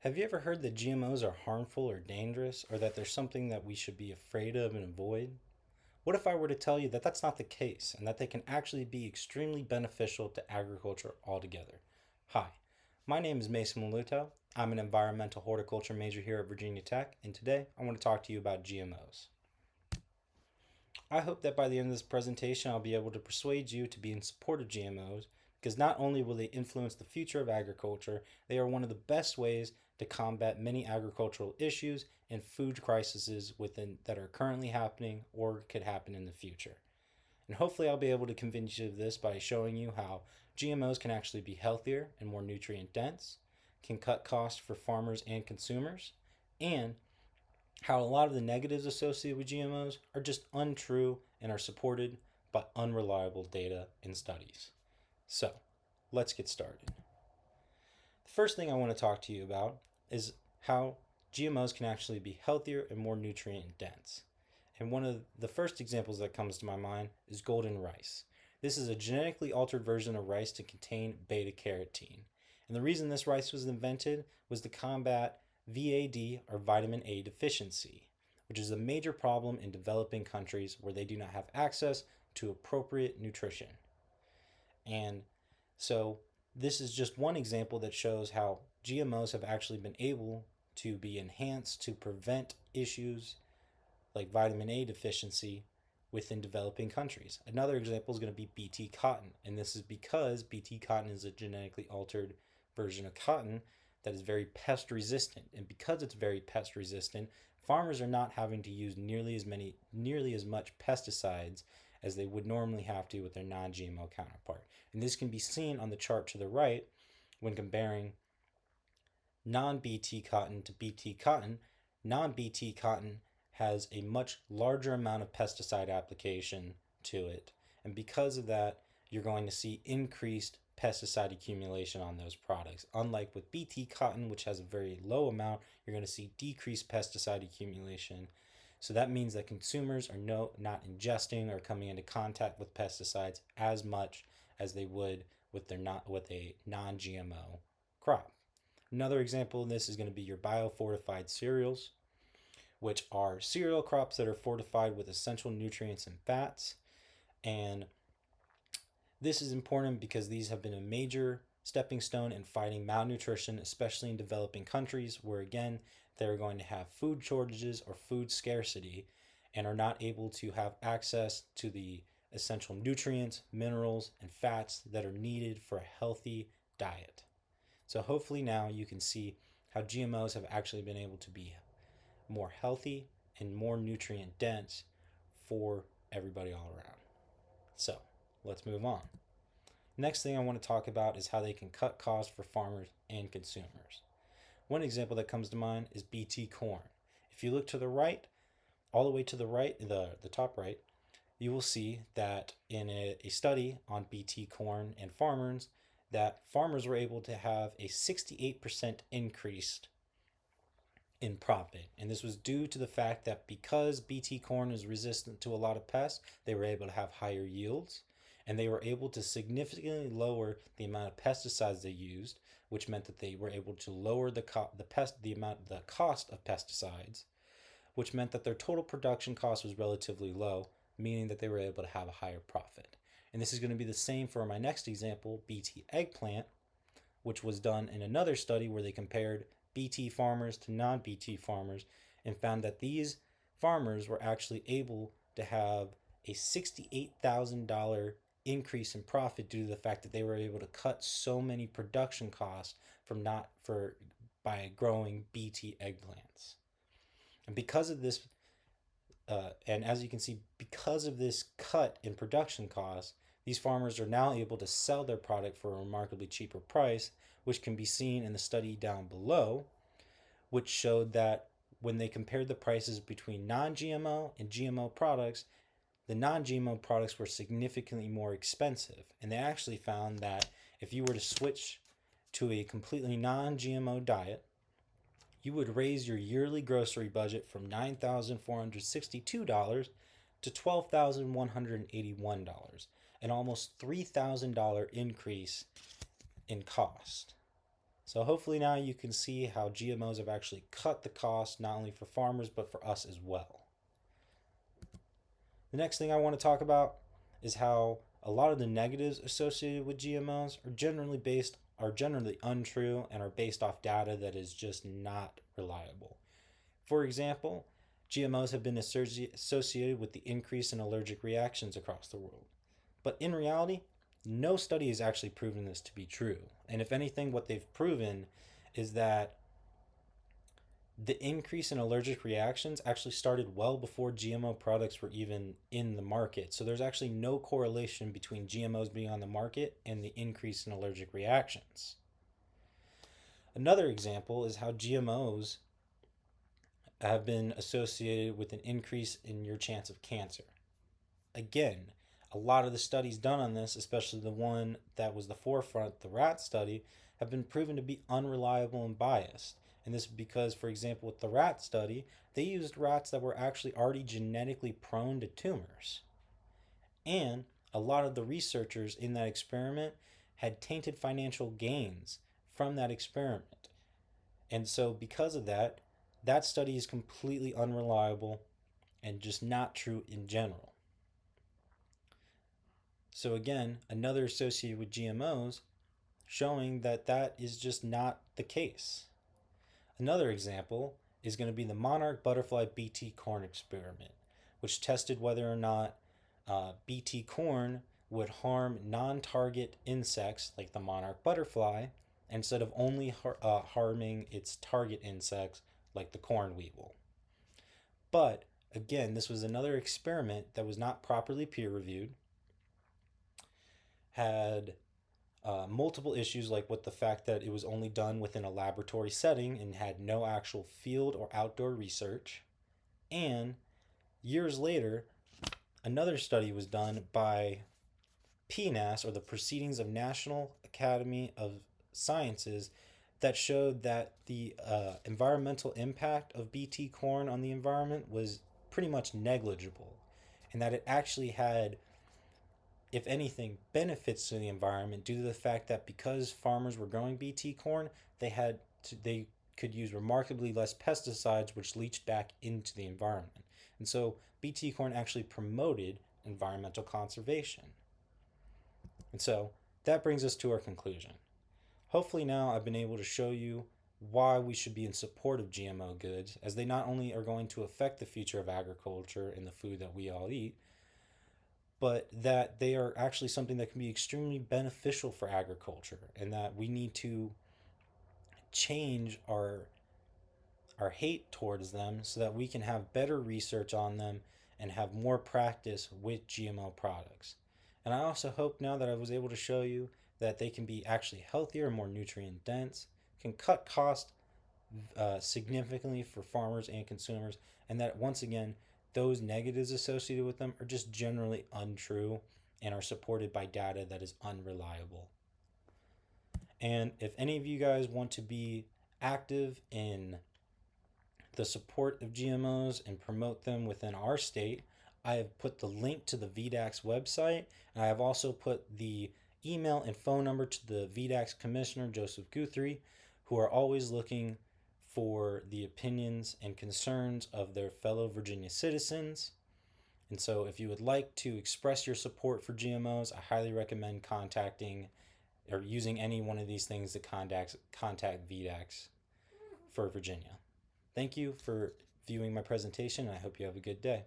Have you ever heard that GMOs are harmful or dangerous, or that there's something that we should be afraid of and avoid? What if I were to tell you that that's not the case, and that they can actually be extremely beneficial to agriculture altogether? Hi, my name is Mason Maluto. I'm an environmental horticulture major here at Virginia Tech, and today I want to talk to you about GMOs. I hope that by the end of this presentation, I'll be able to persuade you to be in support of GMOs because not only will they influence the future of agriculture, they are one of the best ways to combat many agricultural issues and food crises that are currently happening or could happen in the future. And hopefully, I'll be able to convince you of this by showing you how GMOs can actually be healthier and more nutrient dense, can cut costs for farmers and consumers, and how a lot of the negatives associated with GMOs are just untrue and are supported by unreliable data and studies. So, let's get started. The first thing I want to talk to you about is how GMOs can actually be healthier and more nutrient dense. And one of the first examples that comes to my mind is golden rice. This is a genetically altered version of rice to contain beta carotene. And the reason this rice was invented was to combat VAD, or vitamin A deficiency, which is a major problem in developing countries where they do not have access to appropriate nutrition. And so this is just one example that shows how GMOs have actually been able to be enhanced to prevent issues like vitamin A deficiency within developing countries. Another example is going to be BT cotton, and this is because BT cotton is a genetically altered version of cotton that is very pest resistant. And because it's very pest resistant, farmers are not having to use nearly as much pesticides as they would normally have to with their non-GMO counterpart. And this can be seen on the chart to the right when comparing non-BT cotton to BT cotton. Non-BT cotton has a much larger amount of pesticide application to it. And because of that, you're going to see increased pesticide accumulation on those products. Unlike with BT cotton, which has a very low amount, you're going to see decreased pesticide accumulation. So that means that consumers are not ingesting or coming into contact with pesticides as much as they would with a non-GMO crop. Another example of this is going to be your biofortified cereals, which are cereal crops that are fortified with essential nutrients and fats. And this is important because these have been a major stepping stone in fighting malnutrition, especially in developing countries where, again, they're going to have food shortages or food scarcity and are not able to have access to the essential nutrients, minerals, and fats that are needed for a healthy diet. So hopefully now you can see how GMOs have actually been able to be more healthy and more nutrient dense for everybody all around. So let's move on. Next thing I want to talk about is how they can cut costs for farmers and consumers. One example that comes to mind is BT corn. If you look to the right, all the way to the right, the top right, you will see that in a study on BT corn and farmers, that farmers were able to have a 68% increase in profit. And this was due to the fact that because BT corn is resistant to a lot of pests, they were able to have higher yields, and they were able to significantly lower the amount of pesticides they used, which meant that they were able to lower the cost of pesticides, which meant that their total production cost was relatively low, meaning that they were able to have a higher profit. And this is going to be the same for my next example, BT eggplant, which was done in another study where they compared BT farmers to non-BT farmers and found that these farmers were actually able to have a $68,000 increase in profit due to the fact that they were able to cut so many production costs by growing BT eggplants. And because of this, and as you can see, because of this cut in production costs, these farmers are now able to sell their product for a remarkably cheaper price, which can be seen in the study down below, which showed that when they compared the prices between non-GMO and GMO products, the non-GMO products were significantly more expensive. And they actually found that if you were to switch to a completely non-GMO diet, you would raise your yearly grocery budget from $9,462 to $12,181, an almost $3,000 increase in cost. So hopefully now you can see how GMOs have actually cut the cost not only for farmers but for us as well. The next thing I want to talk about is how a lot of the negatives associated with GMOs are generally untrue and are based off data that is just not reliable. For example, GMOs have been associated with the increase in allergic reactions across the world. But in reality, no study has actually proven this to be true. And if anything, what they've proven is that the increase in allergic reactions actually started well before GMO products were even in the market. So there's actually no correlation between GMOs being on the market and the increase in allergic reactions. Another example is how GMOs have been associated with an increase in your chance of cancer. Again, a lot of the studies done on this, especially the one that was the forefront, the rat study, have been proven to be unreliable and biased. And this is because, for example, with the rat study, they used rats that were actually already genetically prone to tumors. And a lot of the researchers in that experiment had tainted financial gains from that experiment. And so, because of that, that study is completely unreliable and just not true in general. So, again, another associated with GMOs showing that that is just not the case. Another example is going to be the monarch butterfly BT corn experiment, which tested whether or not BT corn would harm non target insects like the monarch butterfly instead of only harming its target insects like the corn weevil. But again, this was another experiment that was not properly peer reviewed, had multiple issues, like with the fact that it was only done within a laboratory setting and had no actual field or outdoor research. And years later, another study was done by PNAS, or the Proceedings of National Academy of Sciences, that showed that the environmental impact of BT corn on the environment was pretty much negligible, and that it actually had, if anything, benefits to the environment due to the fact that because farmers were growing BT corn, they could use remarkably less pesticides, which leached back into the environment. And so BT corn actually promoted environmental conservation. And so that brings us to our conclusion. Hopefully now I've been able to show you why we should be in support of GMO goods, as they not only are going to affect the future of agriculture and the food that we all eat, but that they are actually something that can be extremely beneficial for agriculture, and that we need to change our hate towards them so that we can have better research on them and have more practice with GMO products. And I also hope now that I was able to show you that they can be actually healthier and more nutrient dense, can cut costs significantly for farmers and consumers, and that once again, those negatives associated with them are just generally untrue and are supported by data that is unreliable. And if any of you guys want to be active in the support of GMOs and promote them within our state, I have put the link to the VDAX website, and I have also put the email and phone number to the VDAX Commissioner, Joseph Guthrie, who are always looking for the opinions and concerns of their fellow Virginia citizens. And so if you would like to express your support for GMOs, I highly recommend contacting or using any one of these things to contact VDAX for Virginia. Thank you for viewing my presentation, and I hope you have a good day.